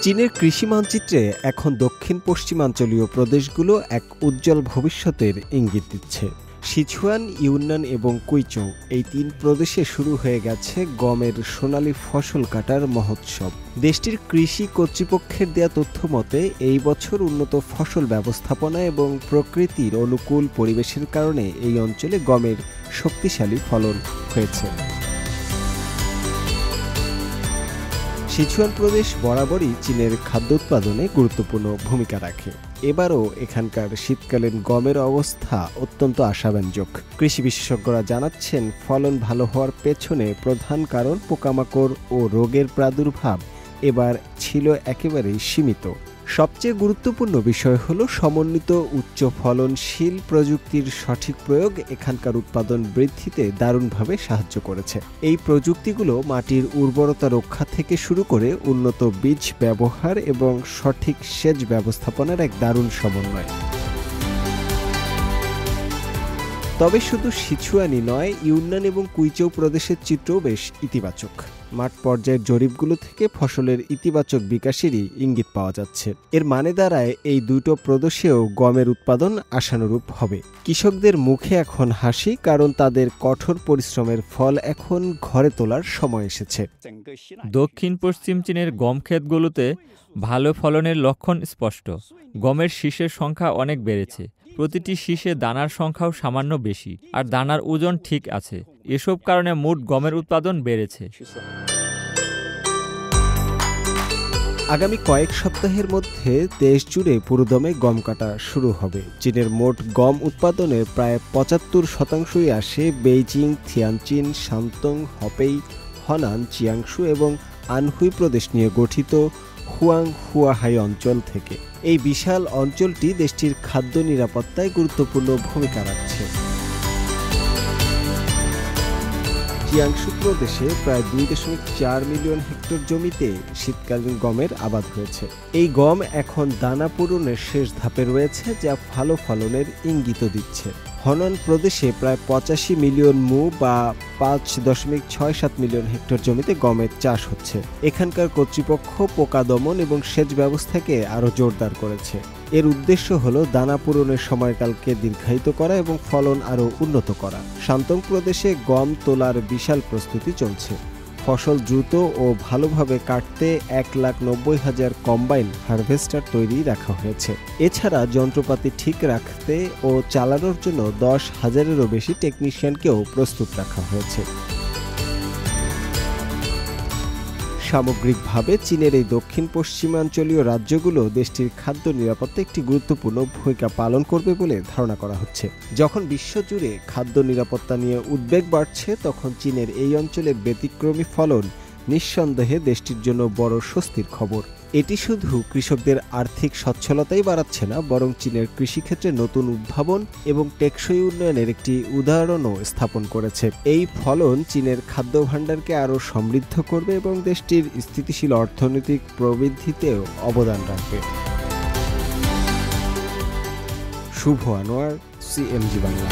চীনের কৃষি মানচিত্রে এখন দক্ষিণ পশ্চিমাঞ্চলীয় প্রদেশগুলো এক উজ্জ্বল ভবিষ্যতের ইঙ্গিত দিচ্ছে। সিচুয়ান, ইউনান এবং কুইচৌ এই তিন প্রদেশে শুরু হয়ে গেছে গমের সোনালি ফসল কাটার মহোৎসব। দেশটির কৃষি কর্তৃপক্ষের দেয়া তথ্য মতে এই বছর উন্নত ফসল ব্যবস্থাপনা এবং প্রকৃতির অনুকূল পরিবেশের কারণে এই অঞ্চলে গমের শক্তিশালী ফলন হয়েছে। সিচুয়ান প্রদেশ বরাবরই চীনের খাদ্য উৎপাদনে গুরুত্বপূর্ণ ভূমিকা রাখে। এবারও এখানকার শীতকালীন গমের অবস্থা অত্যন্ত আশাব্যঞ্জক। কৃষি বিশেষজ্ঞরা জানাচ্ছেন, ফলন ভালো হওয়ার পেছনে প্রধান কারণ পোকামাকড় ও রোগের প্রাদুর্ভাব এবার ছিল একেবারেই সীমিত। সবচেয়ে গুরুত্বপূর্ণ বিষয় হল সমন্বিত উচ্চ ফলনশীল প্রযুক্তির সঠিক প্রয়োগ এখানকার উৎপাদন বৃদ্ধিতে দারুণভাবে সাহায্য করেছে। এই প্রযুক্তিগুলো মাটির উর্বরতা রক্ষা থেকে শুরু করে উন্নত বীজ ব্যবহার এবং সঠিক সেচ ব্যবস্থাপনার এক দারুণ সমন্বয়। তবে শুধু সিচুয়ানই নয়, ইউনান এবং কুইচৌ প্রদেশের চিত্রও বেশ ইতিবাচক। মাঠ পর্যায়ের জরিপগুলো থেকে ফসলের ইতিবাচক বিকাশেরই ইঙ্গিত পাওয়া যাচ্ছে। এর মানে দাঁড়ায় এই দুটো প্রদেশেও গমের উৎপাদন আশানুরূপ হবে। কৃষকদের মুখে এখন হাসি, কারণ তাদের কঠোর পরিশ্রমের ফল এখন ঘরে তোলার সময় এসেছে। দক্ষিণ পশ্চিম চীনের গম ক্ষেতগুলোতে ভালো ফলনের লক্ষণ স্পষ্ট। গমের শীষের সংখ্যা অনেক বেড়েছে। প্রতিটি শীষে দানার সংখ্যাও সামান্য বেশি, আর দানার ওজন ঠিক আছে। এসব কারণে মোট গমের উৎপাদন বেড়েছে। আগামী কয়েক সপ্তাহের মধ্যে দেশ জুড়ে পুরোদমে গম কাটা শুরু হবে। চীনের মোট গম উৎপাদনের প্রায় ৭৫%ই আসে বেইজিং, থিয়ানচিন, শান্তং, হপেই, হনান, চিয়াংশু এবং আনহুই প্রদেশ নিয়ে গঠিত হুয়াংহুয়াহাই অঞ্চল থেকে। এই বিশাল অঞ্চলটি দেশটির খাদ্য নিরাপত্তায় গুরুত্বপূর্ণ ভূমিকা রাখছে। চিয়াংশু প্রদেশে প্রায় ২.৪ মিলিয়ন হেক্টর জমিতে শীতকালীন গমের আবাদ হয়েছে। এই গম এখন দানা পূরণের শেষ ধাপে রয়েছে, যা ভালো ফলনের ইঙ্গিত দিচ্ছে। হনান প্রদেশে প্রায় ৮৫ মিলিয়ন মু বা ৫.৬৭ মিলিয়ন হেক্টর জমিতে গমের চাষ হচ্ছে। এখানকার কর্তৃপক্ষ পোকা দমন এবং সেচ ব্যবস্থাকে আরও জোরদার করেছে। এর উদ্দেশ্য হল দানা পূরণের সময়কালকে দীর্ঘায়িত করা এবং ফলন আরও উন্নত করা। শান্তং প্রদেশে গম তোলার বিশাল প্রস্তুতি চলছে। ফসল দ্রুত ও ভালোভাবে কাটতে ১,৯০,০০০ কম্বাইন হারভেস্টার তৈরি রাখা হয়েছে। এছাড়া যন্ত্রপাতি ঠিক রাখতে ও চালানোর জন্য ১০,০০০-এরও বেশি টেকনিশিয়ানকেও প্রস্তুত রাখা হয়েছে। সামগ্রিকভাবে চীনের এই দক্ষিণ পশ্চিমাঞ্চলীয় রাজ্যগুলো দেশটির খাদ্য নিরাপত্তায় একটি গুরুত্বপূর্ণ ভূমিকা পালন করবে বলে ধারণা করা হচ্ছে। যখন বিশ্বজুড়ে খাদ্য নিরাপত্তা নিয়ে উদ্বেগ বাড়ছে, তখন চীনের এই অঞ্চলে ব্যতিক্রমী ফলন নিঃসন্দেহে দেশটির জন্য বড় স্বস্তির খবর। এটি শুধু কৃষকদের আর্থিক সচ্ছলতাই বাড়াচ্ছে না, বরং চীনের কৃষিক্ষেত্রে নতুন উদ্ভাবন এবং টেকসই উন্নয়নের একটি উদাহরণও স্থাপন করেছে। এই ফলন চীনের খাদ্য ভাণ্ডারকে আরও সমৃদ্ধ করবে এবং দেশটির স্থিতিশীল অর্থনৈতিক প্রবৃদ্ধিতেও অবদান রাখবে। শুভ আনোয়ার, CMG বাংলা।